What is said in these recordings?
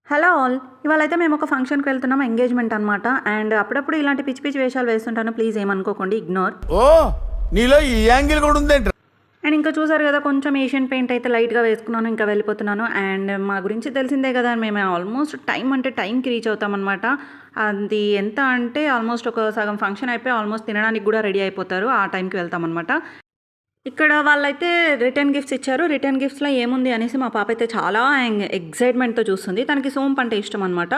Hello all. ఇవాళైతే మేము ఒక ఫంక్షన్‌కి వెళ్తున్నాం. ఎంగేజ్‌మెంట్ అనమాట. అండ్ అప్పుడప్పుడు ఇలాంటి పిచ్చి పిచ్చి వేషాలు వేస్తుంటాను. ప్లీజ్ ఏమనుకోకండి. ఇగ్నోర్. ఓహ్! నీలో ఈ యాంగిల్ కూడా ఉందేంట్రా? అండ్ ఇంకా చూసారు కదా, కొంచెం ఏషియన్ పెయింట్ అయితే లైట్‌గా వేసుకున్నాను. ఇంకా వెళ్ళిపోతున్నాను. అండ్ మా గురించి తెలిసిందే కదా, మేము ఆల్మోస్ట్ టైం అంటే టైంకి రీచ్ అవుతామనమాట. అది ఎంత అంటే ఆల్మోస్ట్ ఒక సగం ఫంక్షన్ అయిపోయి ఆల్మోస్ట్ తినడానికి కూడా రెడీ అయిపోతారు. ఆ టైంకి వెళ్తామనమాట. ఇక్కడ వాళ్ళైతే రిటర్న్ గిఫ్ట్స్ ఇచ్చారు. రిటర్న్ గిఫ్ట్స్‌లో ఏముంది అనేసి మా పాప అయితే చాలా ఎక్సైట్‌మెంట్‌తో చూస్తుంది. తనకి సోంపు అంటే ఇష్టం అనమాట.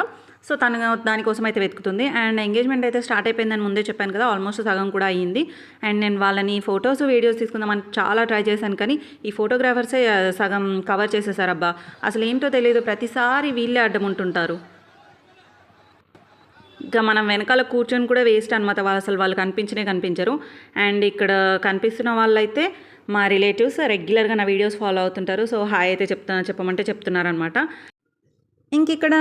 సో, తను దానికోసం అయితే వెతుకుతుంది. అండ్ ఎంగేజ్‌మెంట్ అయితే స్టార్ట్ అయిపోయిందని ముందే చెప్పాను కదా! ఆల్మోస్ట్ సగం కూడా అయ్యింది. అండ్ నేను వాళ్ళని ఫోటోస్, వీడియోస్ తీసుకుందామని చాలా ట్రై చేశాను. కానీ ఈ ఫోటోగ్రాఫర్సే సగం కవర్ చేసేసారబ్బా! అసలేంటో తెలీదు. ప్రతిసారి వీళ్ళే అడ్డం ఉంటుంటారు. ఇంకా మనం వెనకాల కూర్చొని కూడా వేస్ట్ అనమాట. వాళ్ళు కనిపించరు. అండ్ ఇక్కడ కనిపిస్తున్న వాళ్ళైతే మా రిలేటివ్స్ రెగ్యులర్‌గా నా వీడియోస్ ఫాలో అవుతుంటారు. సో, హాయ్ అయితే చెప్పమంటే చెప్తున్నారనమాట. ఇంకిక్కడ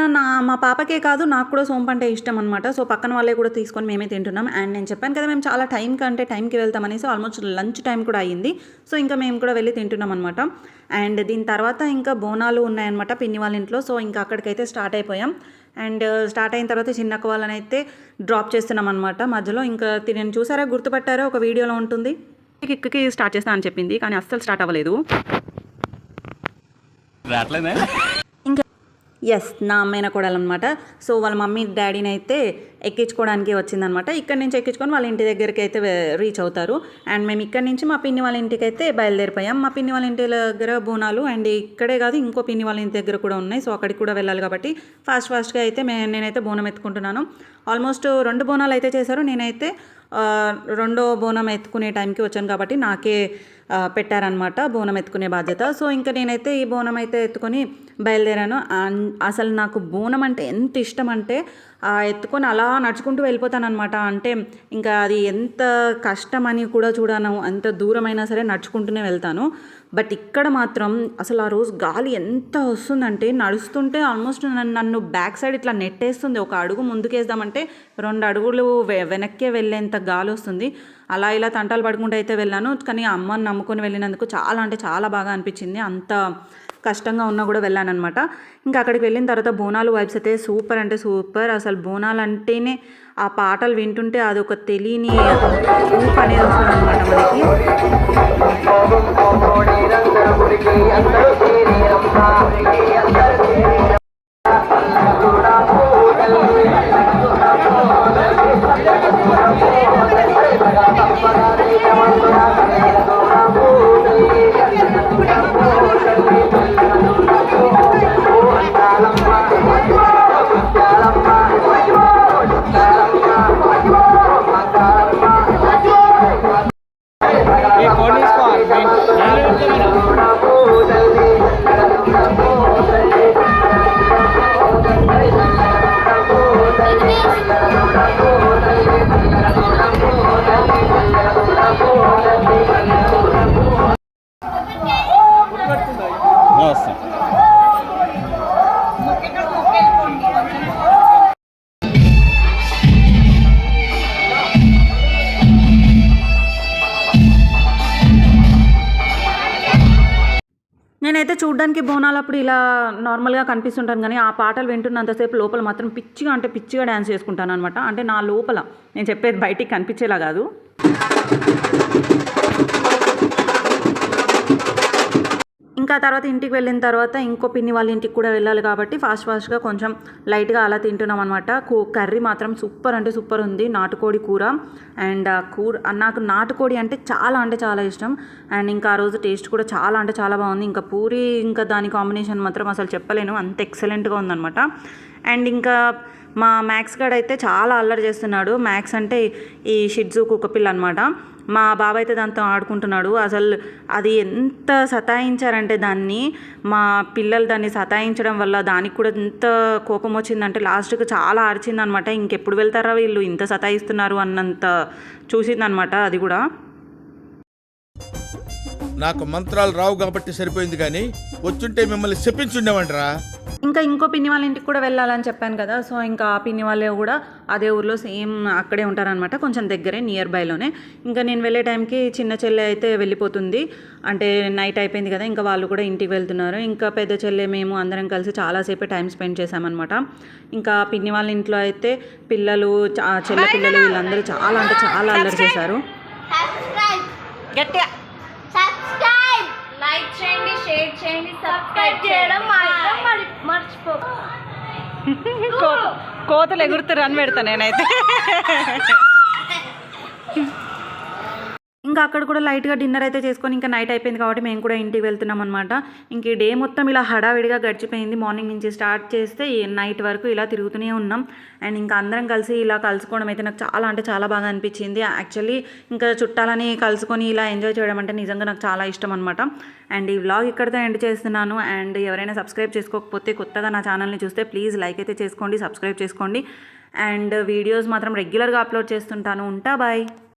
మా పాపకే కాదు, నాకు కూడా సోంపు అంటే ఇష్టం అనమాట. సో, పక్కన వాళ్ళే కూడా తీసుకొని మేమే తింటున్నాం. అండ్ నేను చెప్పాను కదా, మేము చాలా టైంకి వెళ్తామనేసి ఆల్మోస్ట్ లంచ్ టైం కూడా అయ్యింది. సో, ఇంకా మేము కూడా వెళ్ళి తింటున్నాం అనమాట. అండ్ దీని తర్వాత ఇంకా బోనాలు ఉన్నాయన్నమాట పిన్ని వాళ్ళ ఇంట్లో. సో, ఇంకా అక్కడికైతే స్టార్ట్ అయిపోయాం. అండ్ స్టార్ట్ అయిన తర్వాత చిన్నక్క వాళ్ళనైతే డ్రాప్ చేస్తున్నాం అనమాట. మధ్యలో ఇంకా నేను చూసారా, గుర్తుపట్టారా, ఒక వీడియోలో ఉంటుంది. కిక్కి స్టార్ట్ చేస్తా అని చెప్పింది, కానీ అస్సలు స్టార్ట్ అవ్వలేదు. యెస్, నా మేనకోడలనమాట. సో, వాళ్ళ మమ్మీ డ్యాడీని అయితే ఎక్కించుకోవడానికి వచ్చిందనమాట. ఇక్కడి నుంచి ఎక్కించుకొని వాళ్ళ ఇంటి దగ్గరికి అయితే రీచ్ అవుతారు. అండ్ మేము ఇక్కడి నుంచి మా పిన్ని వాళ్ళ ఇంటికి అయితే బయలుదేరిపోయాం. మా పిన్ని వాళ్ళ ఇంటి దగ్గర బోనాలు, అండ్ ఇక్కడే కాదు ఇంకో పిన్ని వాళ్ళ ఇంటి దగ్గర కూడా ఉన్నాయి. సో, అక్కడికి కూడా వెళ్ళాలి కాబట్టి ఫాస్ట్గా అయితే నేనైతే బోనం ఎత్తుకుంటున్నాను. ఆల్మోస్ట్ 2 బోనాలు అయితే చేశారు. నేనైతే రెండో బోనం ఎత్తుకునే టైంకి వచ్చాను కాబట్టి నాకే పెట్టారనమాట బోనం ఎత్తుకునే బాధ్యత. సో, ఇంకా నేనైతే ఈ బోనం అయితే ఎత్తుకొని బయలుదేరాను. అసలు నాకు బోనం అంటే ఎంత ఇష్టం అంటే ఎత్తుకొని అలా నడుచుకుంటూ వెళ్ళిపోతానమాట. అంటే ఇంకా అది ఎంత కష్టమని కూడా చూడను, ఎంత దూరమైనా సరే నడుచుకుంటూనే వెళ్తాను. బట్ ఇక్కడ మాత్రం అసలు ఆ రోజు గాలి ఎంత వస్తుందంటే, నడుస్తుంటే ఆల్మోస్ట్ నన్ను బ్యాక్ సైడ్ ఇట్లా నెట్టేస్తుంది. ఒక అడుగు ముందుకేద్దామంటే 2 అడుగులు వెనక్కే వెళ్ళేంత గాలి వస్తుంది. అలా ఇలా తంటాలు పడుకుంటూ అయితే వెళ్ళాను. కానీ అమ్మని నమ్ముకొని వెళ్ళినందుకు చాలా అంటే చాలా బాగా అనిపించింది. అంత కష్టంగా ఉన్నా కూడా వెళ్ళానమాట. ఇంకా అక్కడికి వెళ్ళిన తర్వాత బోనాలు వైబ్స్ అయితే సూపర్ అంటే సూపర్. అసలు బోనాలు అంటేనే ఆ పాటలు వింటుంటే అదొక తెలియని ఊపు అనేది వస్తుంది అనమాట నేనైతే చూడ్డానికి బోనాలప్పుడు ఇలా నార్మల్గా కనిపిస్తుంటాను, కానీ ఆ పాటలు వింటున్నంతసేపు లోపల మాత్రం పిచ్చిగా డ్యాన్స్ చేసుకుంటాను అనమాట. అంటే నా లోపల, నేను చెప్పేది బయటికి కనిపించేలా కాదు. ఇంకా తర్వాత ఇంటికి వెళ్ళిన తర్వాత ఇంకో పిన్ని వాళ్ళ ఇంటికి కూడా వెళ్ళాలి కాబట్టి ఫాస్ట్గా కొంచెం లైట్గా అలా తింటున్నాం అనమాట. కర్రీ మాత్రం సూపర్ అంటే సూపర్ ఉంది. నాటుకోడి కూర. అండ్ నాకు నాటుకోడి అంటే చాలా ఇష్టం. అండ్ ఇంకా ఆ రోజు టేస్ట్ కూడా చాలా అంటే చాలా బాగుంది. ఇంకా పూరి, ఇంకా దాని కాంబినేషన్ మాత్రం అసలు చెప్పలేను, అంత ఎక్సలెంట్గా ఉందన్నమాట. అండ్ ఇంకా మా మ్యాక్స్ గాడు అయితే చాలా అల్లరి చేస్తున్నాడు. మ్యాక్స్ అంటే ఈ షిట్జూ కుక్కపిల్ల అనమాట. మా బాబాయ్ అయితే దాంతో ఆడుకుంటున్నాడు. అసలు అది ఎంత సతాయించారంటే దాన్ని, మా పిల్లలు దాన్ని సతాయించడం వల్ల దానికి కూడా ఎంత కోపం వచ్చిందంటే లాస్ట్కి చాలా అరిచిందనమాట. ఇంకెప్పుడు వెళ్తారా వీళ్ళు, ఇంత సతాయిస్తున్నారు అన్నంత చూసిందనమాట అది కూడా. నాకు మంత్రాలు రావు కాబట్టి సరిపోయింది కానీ వచ్చుంటే మిమ్మల్ని చెప్పించుండేవంటరా. ఇంకా ఇంకో పిన్ని వాళ్ళ ఇంటికి కూడా వెళ్ళాలని చెప్పాను కదా, సో ఇంకా ఆ పిన్ని వాళ్ళే కూడా అదే ఊర్లో సేమ్ అక్కడే ఉంటారనమాట, కొంచెం దగ్గరే నియర్ బైలోనే. ఇంకా నేను వెళ్ళే టైంకి చిన్న చెల్లె అయితే వెళ్ళిపోతుంది, అంటే నైట్ అయిపోయింది కదా, ఇంకా వాళ్ళు కూడా ఇంటికి వెళ్తున్నారు. ఇంకా పెద్ద చెల్లె మేము అందరం కలిసి చాలాసేపు టైం స్పెండ్ చేశామన్నమాట. ఇంకా పిన్ని వాళ్ళ ఇంట్లో అయితే పిల్లలు చెల్లె పిల్లలు వీళ్ళందరూ చాలా అంటే చాలా అల్లరి చేశారు. గట్టిగా లైక్ చేయండి, షేర్ చేయండి, సబ్స్క్రైబ్ చేయడం మర్చిపో. కోతలు ఎగురుతారు అని పెడతా నేనైతే. ఇంకా అక్కడ కూడా లైట్గా డిన్నర్ అయితే చేసుకొని ఇంకా నైట్ అయిపోయింది కాబట్టి మేము కూడా ఇంటికి వెళ్తున్నాం అనమాట. ఇంక ఈ డే మొత్తం ఇలా హడావిడిగా గడిచిపోయింది. మార్నింగ్ నుంచి స్టార్ట్ చేస్తే నైట్ వరకు ఇలా తిరుగుతూనే ఉన్నాం. అండ్ ఇంకా అందరం కలిసి ఇలా కలుసుకోవడం అయితే నాకు చాలా అంటే చాలా బాగా అనిపించింది. యాక్చువల్లీ ఇంకా చుట్టాలని కలుసుకొని ఇలా ఎంజాయ్ చేయడం అంటే నిజంగా నాకు చాలా ఇష్టం అనమాట. అండ్ ఈ వ్లాగ్ ఇక్కడితో ఎండ్ చేస్తున్నాను. అండ్ ఎవరైనా సబ్స్క్రైబ్ చేసుకోకపోతే కొత్తగా నా ఛానల్ని చూస్తే ప్లీజ్ లైక్ అయితే చేసుకోండి, సబ్స్క్రైబ్ చేసుకోండి. అండ్ వీడియోస్ మాత్రం రెగ్యులర్గా అప్లోడ్ చేస్తుంటాను. ఉంటా, బాయ్.